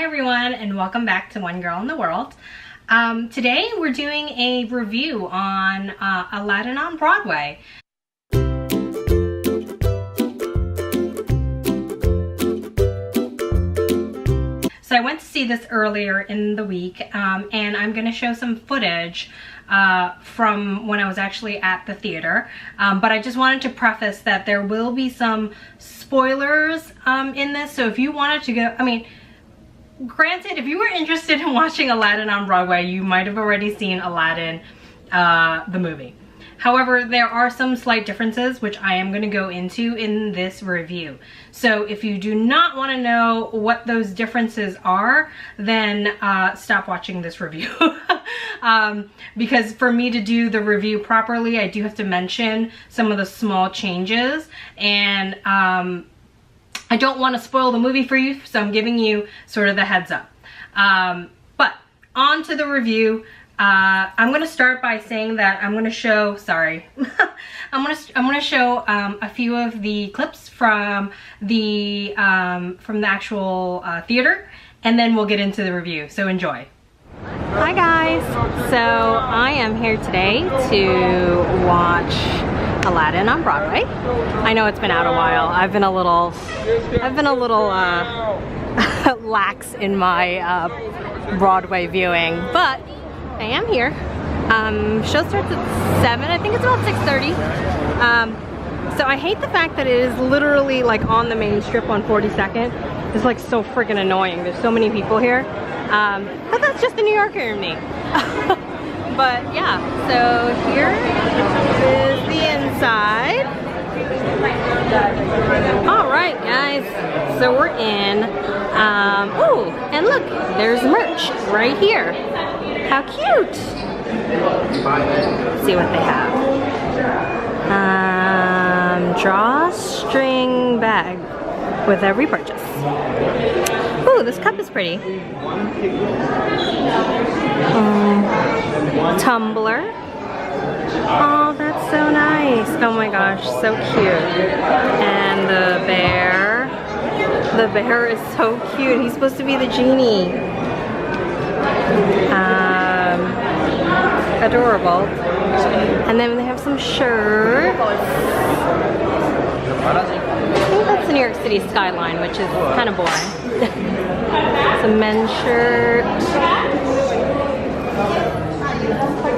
Hi everyone, and welcome back to One Girl in the World. Today we're doing a review on Aladdin on Broadway. So I went to see this earlier in the week, and I'm going to show some footage from when I was actually at the theater. But I just wanted to preface that there will be some spoilers in this, so if you wanted to go, granted, if you were interested in watching Aladdin on Broadway, you might have already seen Aladdin, the movie. However, there are some slight differences which I am going to go into in this review. So if you do not want to know what those differences are, then stop watching this review. Because for me to do the review properly, I do have to mention some of the small changes, and I don't want to spoil the movie for you, so I'm giving you sort of the heads up. But on to the review. I'm going to start by saying that I'm going to show, I'm going to show a few of the clips from the actual theater, and then we'll get into the review. So enjoy. Hi guys. So I am here today to watch Aladdin on Broadway. I know it's been out a while. I've been a little lax in my Broadway viewing, but I am here. Show starts at 7. I think it's about 6:30. So I hate the fact that it is literally like on the main strip on 42nd. It's like so freaking annoying. There's so many people here. But that's just the New Yorker in me. But yeah, so here is the inside. Alright guys, so we're in. Oh, and look, there's merch right here. How cute! Let's see what they have. Drawstring bag with every purchase. Ooh, this cup is pretty. Tumbler. Oh, that's so nice. Oh my gosh, so cute. And the bear. The bear is so cute. He's supposed to be the genie. Adorable. And then they have some shirts. I think that's the New York City skyline, which is kind of boring. Some men's shirt.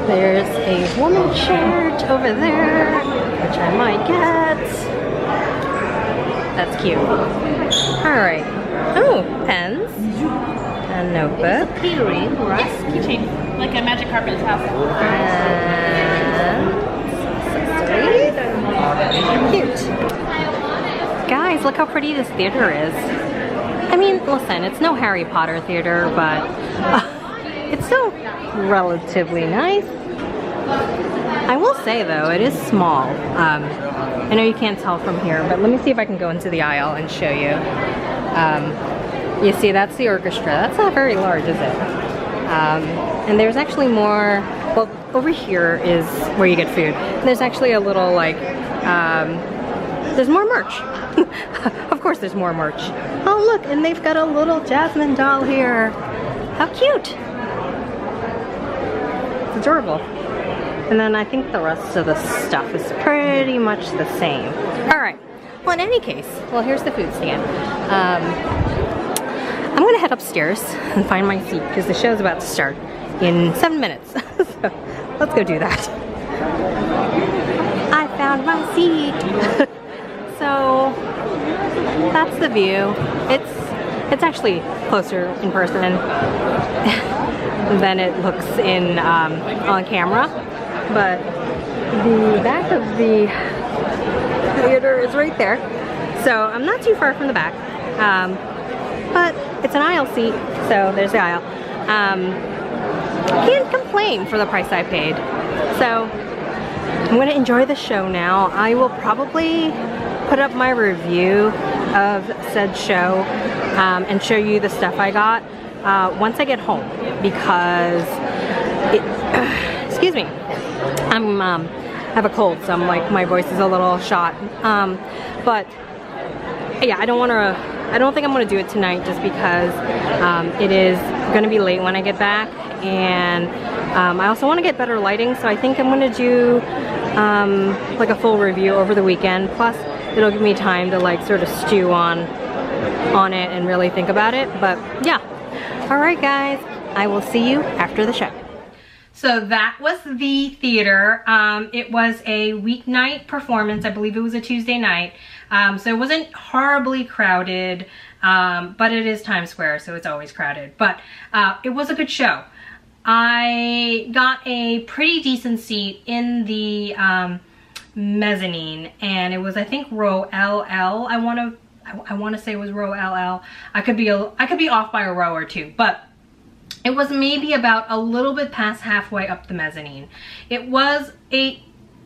There's a woman's shirt over there, which I might get. That's cute. Alright. Oh, pens. A notebook. Catering, yes, keychain. Like a magic carpet house. And accessories. Cute. Guys, look how pretty this theater is. I mean, listen, it's no Harry Potter theater, but it's still relatively nice. I will say though, it is small. I know you can't tell from here, but let me see if I can go into the aisle and show you. You see, that's the orchestra. That's not very large, is it? And there's actually more, well, over here is where you get food. There's actually a little, like, there's more merch. Of course there's more merch. Oh, look, and they've got a little Jasmine doll here. How cute. It's adorable. And then I think the rest of the stuff is pretty much the same. All right. Well, in any case, well, here's the food stand. I'm gonna head upstairs and find my seat because the show's about to start in 7 minutes. So let's go do that. I found my seat. So that's the view. It's actually closer in person than it looks in on camera. But the back of the theater is right there. So I'm not too far from the back. But it's an aisle seat, so there's the aisle. Can't complain for the price I paid. So I'm gonna enjoy the show now. I will probably put up my review of said show and show you the stuff I got once I get home, because excuse me, I have a cold, so I'm like, my voice is a little shot. But yeah, I don't want to I don't think I'm gonna do it tonight just because it is gonna be late when I get back, and I also want to get better lighting, so I think I'm gonna do like a full review over the weekend. Plus it'll give me time to like sort of stew on it and really think about it. But yeah, all right guys, I will see you after the show. So that was the theater. It was a weeknight performance. I believe it was a Tuesday night. So it wasn't horribly crowded, but it is Times Square, so it's always crowded. But it was a good show. I got a pretty decent seat in the mezzanine, and it was, I think, row LL. I want to say it was row LL. I could be off by a row or two, but it was maybe about a little bit past halfway up the mezzanine. It was a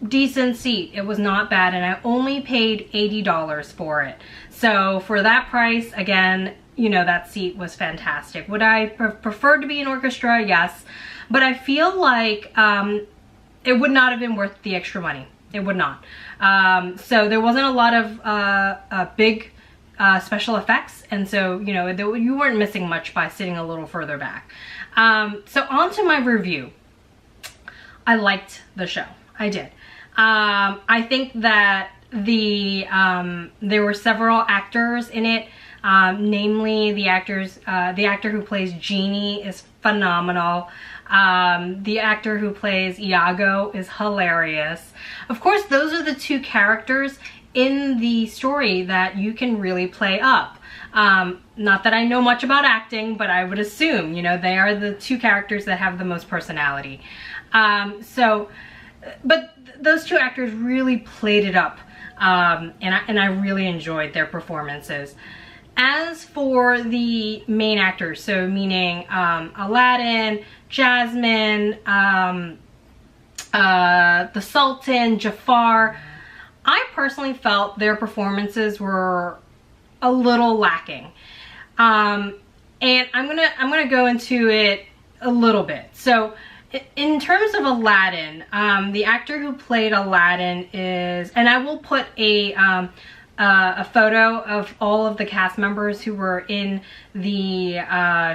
decent seat. It was not bad, and I only paid $80 for it. So for that price, again, you know, that seat was fantastic. Would I prefer to be in orchestra? Yes, but I feel like it would not have been worth the extra money. It would not. So there wasn't a lot of big special effects, and so, you know, you weren't missing much by sitting a little further back. So on to my review. I liked the show. I did. I think that there were several actors in it. Namely, the actor who plays Genie is phenomenal. The actor who plays Iago is hilarious. Of course, those are the two characters in the story that you can really play up. Not that I know much about acting, but I would assume, you know, they are the two characters that have the most personality. But those two actors really played it up, and I really enjoyed their performances. As for the main actors, so meaning Aladdin, Jasmine, the Sultan, Jafar, I personally felt their performances were a little lacking. And I'm gonna go into it a little bit. So in terms of Aladdin, the actor who played Aladdin is, and I will put a photo of all of the cast members who were in the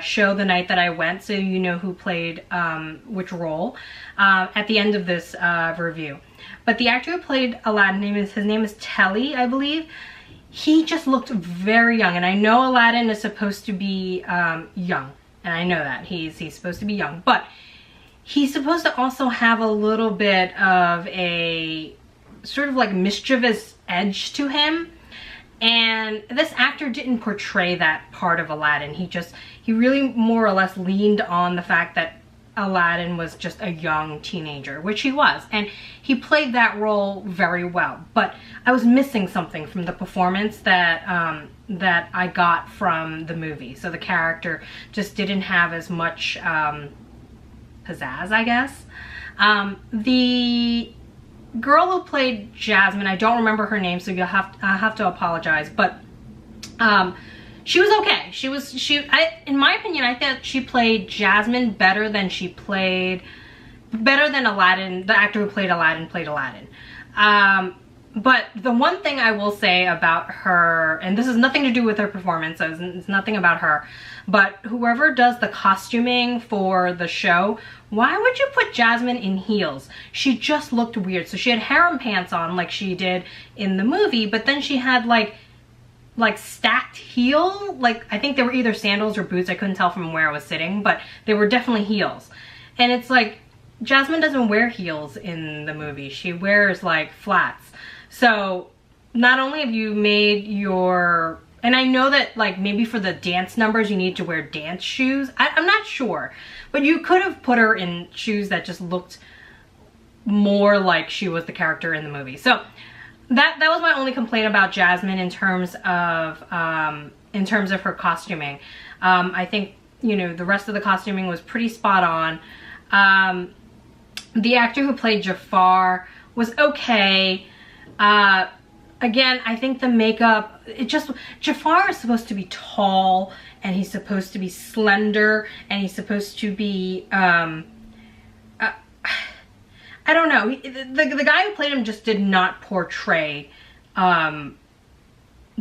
show the night that I went, so you know who played which role, at the end of this review. But the actor who played Aladdin, his name is Telly, I believe. He just looked very young, and I know Aladdin is supposed to be young, and I know that he's supposed to be young, but he's supposed to also have a little bit of a sort of like mischievous edge to him, and this actor didn't portray that part of Aladdin. He really more or less leaned on the fact that Aladdin was just a young teenager, which he was, and he played that role very well. But I was missing something from the performance that that I got from the movie. So the character just didn't have as much pizzazz, I guess. The girl who played Jasmine, I don't remember her name, so I'll have to apologize, but she was okay. In my opinion, I think she played Jasmine better than Aladdin. The actor who played Aladdin played Aladdin. But the one thing I will say about her, and this has nothing to do with her performance, so it's nothing about her, but whoever does the costuming for the show, why would you put Jasmine in heels? She just looked weird. So she had harem pants on like she did in the movie, but then she had like stacked heel, like I think they were either sandals or boots. I couldn't tell from where I was sitting, but they were definitely heels. And it's like, Jasmine doesn't wear heels in the movie. She wears like flats. So not only have you made your, and I know that like maybe for the dance numbers you need to wear dance shoes. I'm not sure, but you could have put her in shoes that just looked more like she was the character in the movie. So that was my only complaint about Jasmine in terms of her costuming. I think, you know, the rest of the costuming was pretty spot on. The actor who played Jafar was okay. Again, I think the makeup, Jafar is supposed to be tall, and he's supposed to be slender, and he's supposed to be, I don't know. The guy who played him just did not portray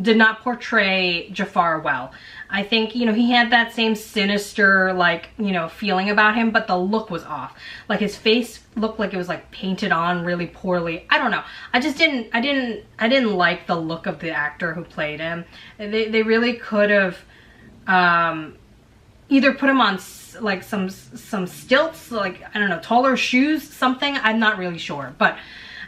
did not portray Jafar well. I think, you know, he had that same sinister, like, you know, feeling about him, but the look was off. Like, his face looked like it was, like, painted on really poorly. I don't know. I didn't like the look of the actor who played him. They really could have either put him on, like, some stilts, like, I don't know, taller shoes, something. I'm not really sure, but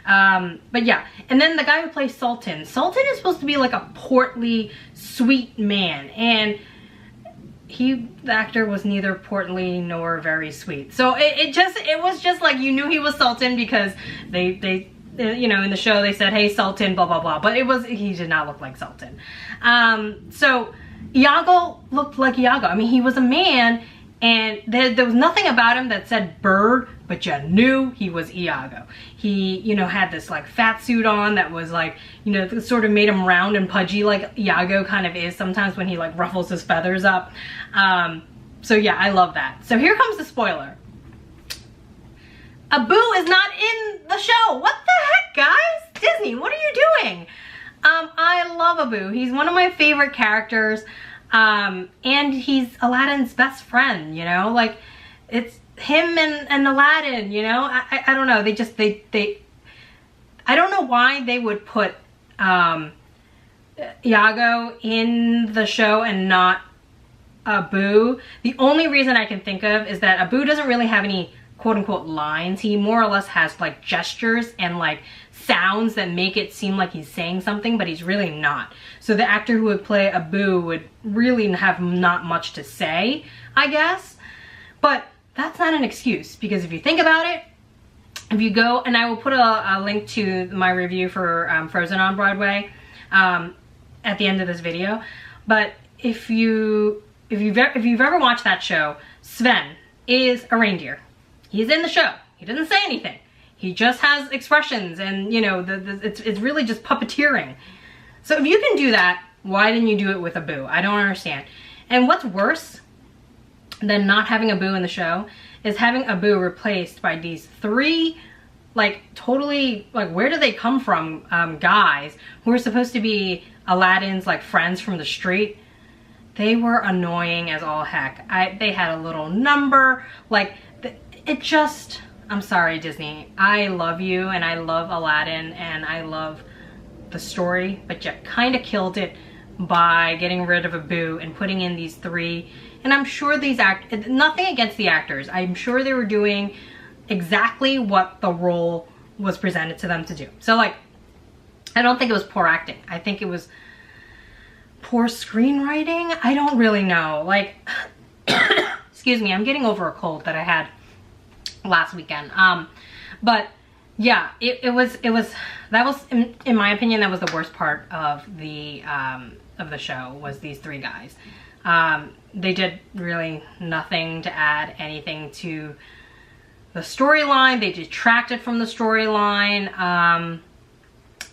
yeah. And then the guy who plays Sultan is supposed to be like a portly, sweet man, and the actor was neither portly nor very sweet. So it was just like, you knew he was Sultan because they you know, in the show they said, hey Sultan, blah blah blah, but he did not look like Sultan. So Iago looked like Iago. I mean, he was a man, and there was nothing about him that said bird, but you knew he was Iago. He, you know, had this like fat suit on that was like, you know, sort of made him round and pudgy like Iago kind of is sometimes when he like ruffles his feathers up. So yeah, I love that. So here comes the spoiler. Abu is not in the show. What the heck, guys? Disney, what are you doing? I love Abu. He's one of my favorite characters. And he's Aladdin's best friend, you know? Like, it's him and Aladdin, you know? I don't know. I don't know why they would put Iago in the show and not Abu. The only reason I can think of is that Abu doesn't really have any quote-unquote lines. He more or less has like gestures and like sounds that make it seem like he's saying something, but he's really not. So the actor who would play Abu would really have not much to say, I guess. But that's not an excuse, because if you think about it, if you go, and I will put a link to my review for Frozen on Broadway at the end of this video, but if you've ever watched that show, Sven is a reindeer. He's in the show. He doesn't say anything. He just has expressions, and you know, it's really just puppeteering. So if you can do that, why didn't you do it with Abu? I don't understand. And what's worse than not having Abu in the show is having Abu replaced by these three, like, totally, like, where do they come from, guys who are supposed to be Aladdin's, like, friends from the street. They were annoying as all heck. They had a little number, like, it just, I'm sorry, Disney. I love you, and I love Aladdin, and I love the story, but you kind of killed it by getting rid of Abu and putting in these three. And I'm sure these nothing against the actors. I'm sure they were doing exactly what the role was presented to them to do. So, like, I don't think it was poor acting. I think it was poor screenwriting. I don't really know. Like, excuse me, I'm getting over a cold that I had last weekend. But yeah, it was in my opinion, that was the worst part of the show, was these three guys. They did really nothing to add anything to the storyline. They detracted from the storyline.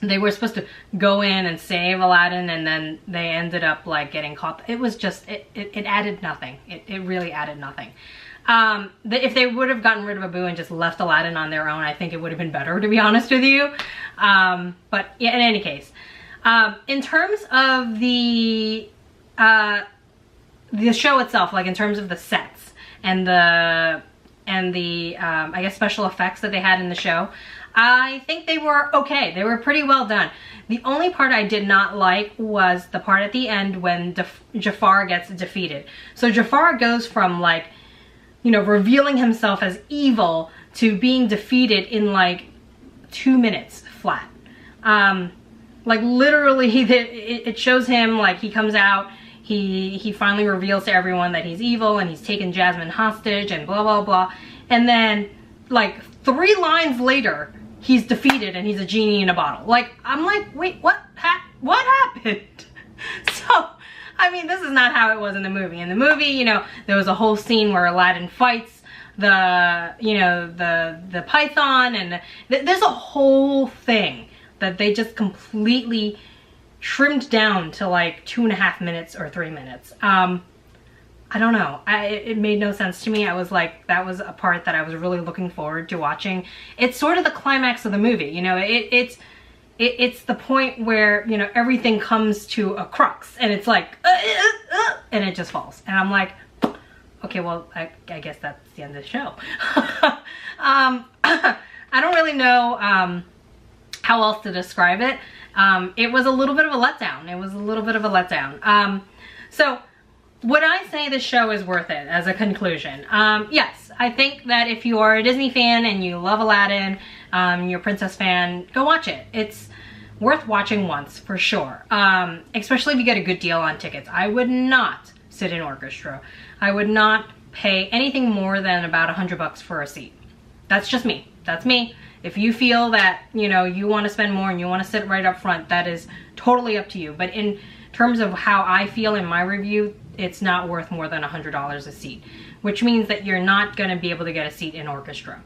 They were supposed to go in and save Aladdin, and then they ended up like getting caught. It was just, it added nothing. It really added nothing. If they would have gotten rid of Abu and just left Aladdin on their own, I think it would have been better, to be honest with you. But yeah, in any case, in terms of the show itself, like in terms of the sets and the I guess special effects that they had in the show, I think they were okay. They were pretty well done. The only part I did not like was the part at the end when Jafar gets defeated. So Jafar goes from, like, you know, revealing himself as evil to being defeated in like 2 minutes flat. Like literally, it shows him, like, he comes out, he finally reveals to everyone that he's evil and he's taken Jasmine hostage and blah blah blah, and then like 3 lines later he's defeated and he's a genie in a bottle. Like, I'm like, wait, what happened? So I mean, this is not how it was in the movie. In the movie, you know, there was a whole scene where Aladdin fights the, you know, the python, and there's a whole thing that they just completely trimmed down to like 2.5 minutes or 3 minutes. I don't know. It made no sense to me. I was like, that was a part that I was really looking forward to watching. It's sort of the climax of the movie, you know. It's it's the point where, you know, everything comes to a crux and it's like, and it just falls. And I'm like, okay, well, I guess that's the end of the show. I don't really know how else to describe it. It was a little bit of a letdown. It was a little bit of a letdown. So would I say the show is worth it as a conclusion? Yes, I think that if you are a Disney fan and you love Aladdin, you're a princess fan, go watch it. It's worth watching once for sure. Especially if you get a good deal on tickets. I would not sit in orchestra. I would not pay anything more than about $100 for a seat. That's just me. That's me. If you feel that, you know, you want to spend more and you want to sit right up front, that is totally up to you. But in terms of how I feel in my review, it's not worth more than $100 a seat, which means that you're not going to be able to get a seat in orchestra.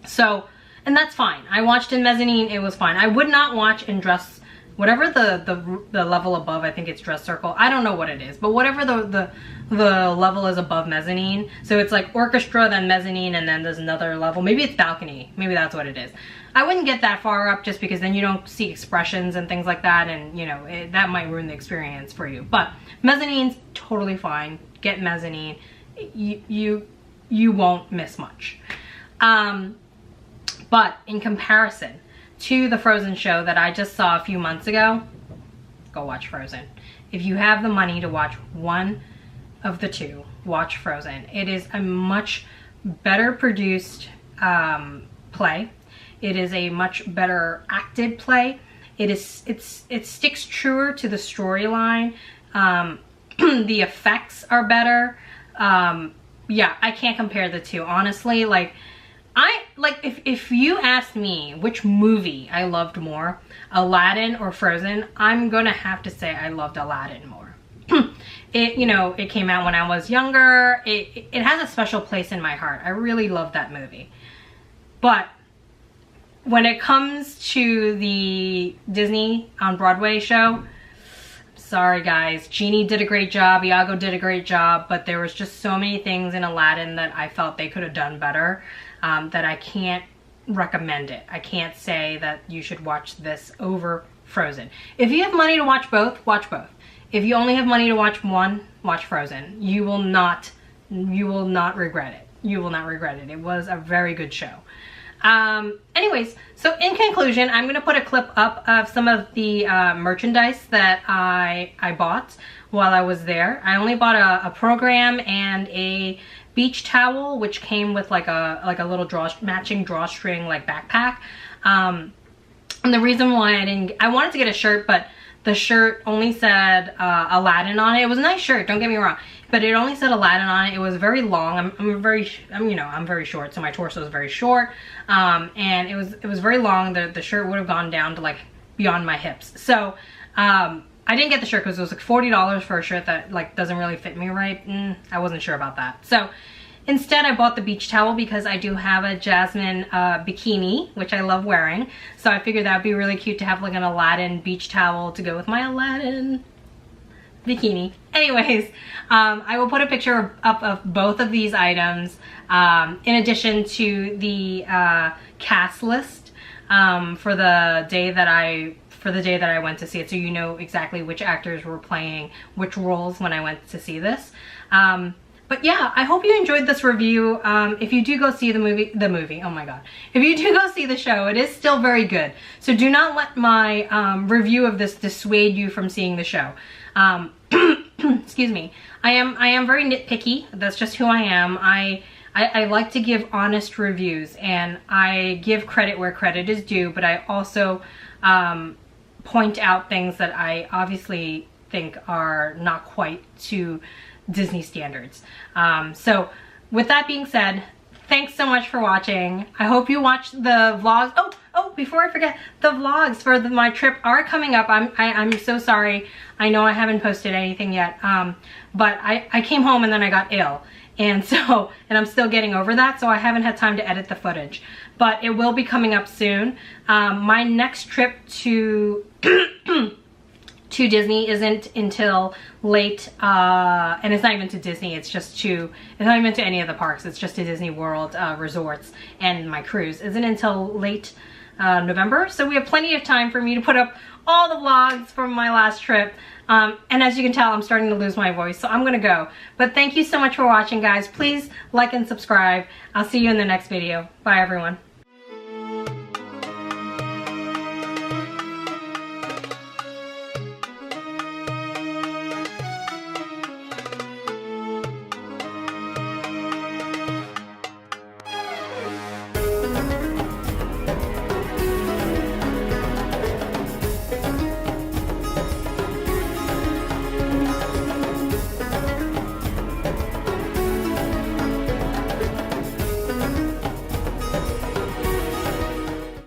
So, and that's fine. I watched in mezzanine, it was fine. I would not watch in dress, whatever the level above, I think it's dress circle. I don't know what it is, but whatever the level is above mezzanine. So it's like orchestra, then mezzanine, and then there's another level. Maybe it's balcony. Maybe that's what it is. I wouldn't get that far up just because then you don't see expressions and things like that, and you know, that might ruin the experience for you. But mezzanine's totally fine. Get mezzanine. You won't miss much. But in comparison to the Frozen show that I just saw a few months ago, go watch Frozen. If you have the money to watch one of the two, watch Frozen. It is a much better produced play. It is a much better acted play. It sticks truer to the storyline. The effects are better. Yeah, I can't compare the two, honestly. If you asked me which movie I loved more, Aladdin or Frozen, I'm gonna have to say I loved Aladdin more. It came out when I was younger. It has a special place in my heart. I really love that movie. But when it comes to the Disney on Broadway show, sorry guys, Genie did a great job, Iago did a great job, but there was just so many things in Aladdin that I felt they could have done better, that I can't recommend it. I can't say that you should watch this over Frozen. If you have money to watch both, watch both. If you only have money to watch one, watch Frozen. You will not regret it. You will not regret it. It was a very good show. Anyways, so in conclusion, I'm going to put a clip up of some of the merchandise that I bought while I was there. I only bought a program and a beach towel, which came with like a little matching drawstring like backpack. And the reason why I wanted to get a shirt, but the shirt only said Aladdin on it. It was a nice shirt, don't get me wrong, but it only said Aladdin on it. It was very long. I'm very short, so my torso is very short, and it was very long. The shirt would have gone down to like beyond my hips. So I didn't get the shirt because it was like $40 for a shirt that like doesn't really fit me right. I wasn't sure about that. So instead, I bought the beach towel because I do have a Jasmine bikini, which I love wearing. So I figured that would be really cute to have like an Aladdin beach towel to go with my Aladdin bikini. Anyways, I will put a picture up of both of these items in addition to the cast list for the day that I went to see it, so you know exactly which actors were playing which roles when I went to see this. But yeah, I hope you enjoyed this review. If you do go see the movie, oh my god. If you do go see the show, it is still very good. So do not let my review of this dissuade you from seeing the show. Excuse me. I am very nitpicky. That's just who I am. I like to give honest reviews, and I give credit where credit is due, but I also point out things that I obviously think are not quite to Disney standards. So with that being said, thanks so much for watching. I hope you watched the vlogs. Oh, before I forget, the vlogs for my trip are coming up. I'm so sorry. I know I haven't posted anything yet, but I came home and then I got ill. And I'm still getting over that, so I haven't had time to edit the footage. But it will be coming up soon. My next trip to to Disney isn't until late, and it's not even to Disney, it's not even to any of the parks, it's just to Disney World resorts, and my cruise isn't until late November. So we have plenty of time for me to put up all the vlogs from my last trip. And as you can tell, I'm starting to lose my voice, so I'm gonna go. But thank you so much for watching, guys. Please like and subscribe. I'll see you in the next video. Bye, everyone.